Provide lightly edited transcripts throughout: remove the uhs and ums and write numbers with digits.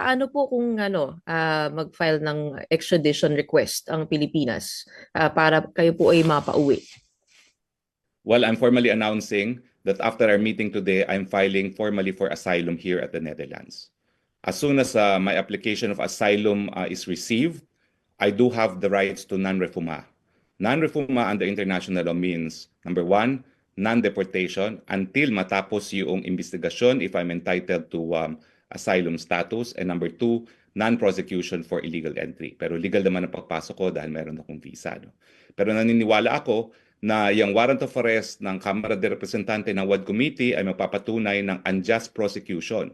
paano po kung mag-file ng extradition request ang Pilipinas para kayo po ay mapauwi? Well, I'm formally announcing that after our meeting today, I'm filing formally for asylum here at the Netherlands. As soon as my application of asylum is received, I do have the rights to non-refoulement. Non-refoulement under international law means, number one, non-deportation until matapos yung investigasyon if I'm entitled to asylum status. And number two, non-prosecution for illegal entry. Pero legal naman ang pagpasok ko dahil meron akong visa. No? Pero naniniwala ako na yung warrant of arrest ng Kamara de Representante ng WAD Committee ay mapapatunay ng unjust prosecution.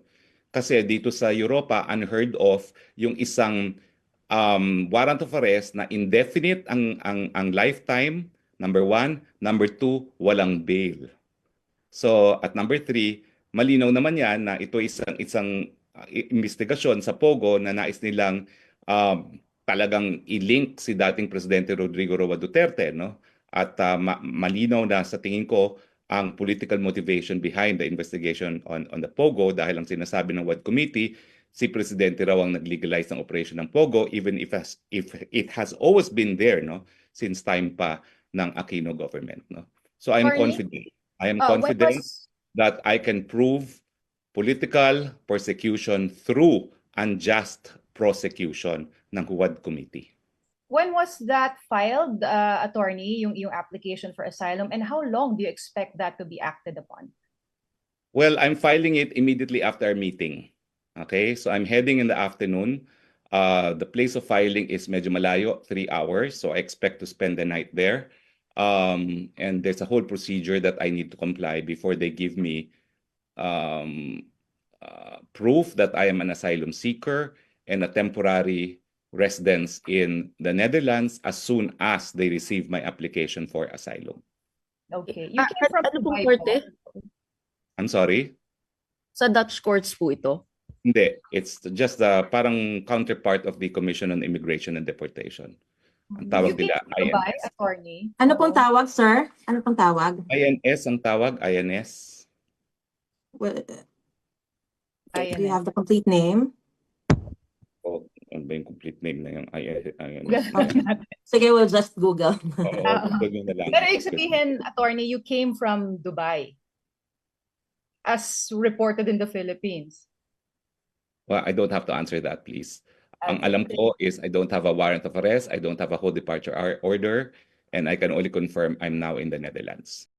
Kasi dito sa Europa, unheard of yung isang warrant of arrest na indefinite ang lifetime, number one. Number two, walang bail. So, at number three, malinaw naman yan na ito isang investigasyon sa Pogo na nais nilang talagang i-link si dating Presidente Rodrigo Roa Duterte, no? At malinaw na sa tingin ko ang political motivation behind the investigation on the Pogo dahil ang sinasabi ng WAD Committee, si Presidente raw ang nag-legalize ng operation ng Pogo even if it has always been there, no, since time pa ng Aquino government, no. So I am confident. I am confident that I can prove political persecution through unjust prosecution ng WAD Committee. When was that filed, attorney, yung application for asylum, and how long do you expect that to be acted upon? Well, I'm filing it immediately after our meeting. Okay, so I'm heading in the afternoon. The place of filing is medyo malayo, 3 hours, so I expect to spend the night there. And there's a whole procedure that I need to comply before they give me proof that I am an asylum seeker and a temporary residence in the Netherlands as soon as they receive my application for asylum. Okay. You came from ano pong Dubai korte? po? I'm sorry? Sa Dutch courts po ito? Hindi. It's just the parang counterpart of the Commission on Immigration and Deportation. Ang tawag You came nila from Dubai, INS. attorney? Ano pong tawag, sir? Ano pong tawag? INS ang tawag, INS. Well, do INS. you have the complete name? O, ano ba yung complete name na yung INS? Sige, we'll just Google. Google nyo na lang. Pero ibig sabihin, attorney, you came from Dubai as reported in the Philippines. Well, I don't have to answer that, please. Ang alam ko is I don't have a warrant of arrest, I don't have a whole departure order, and I can only confirm I'm now in the Netherlands.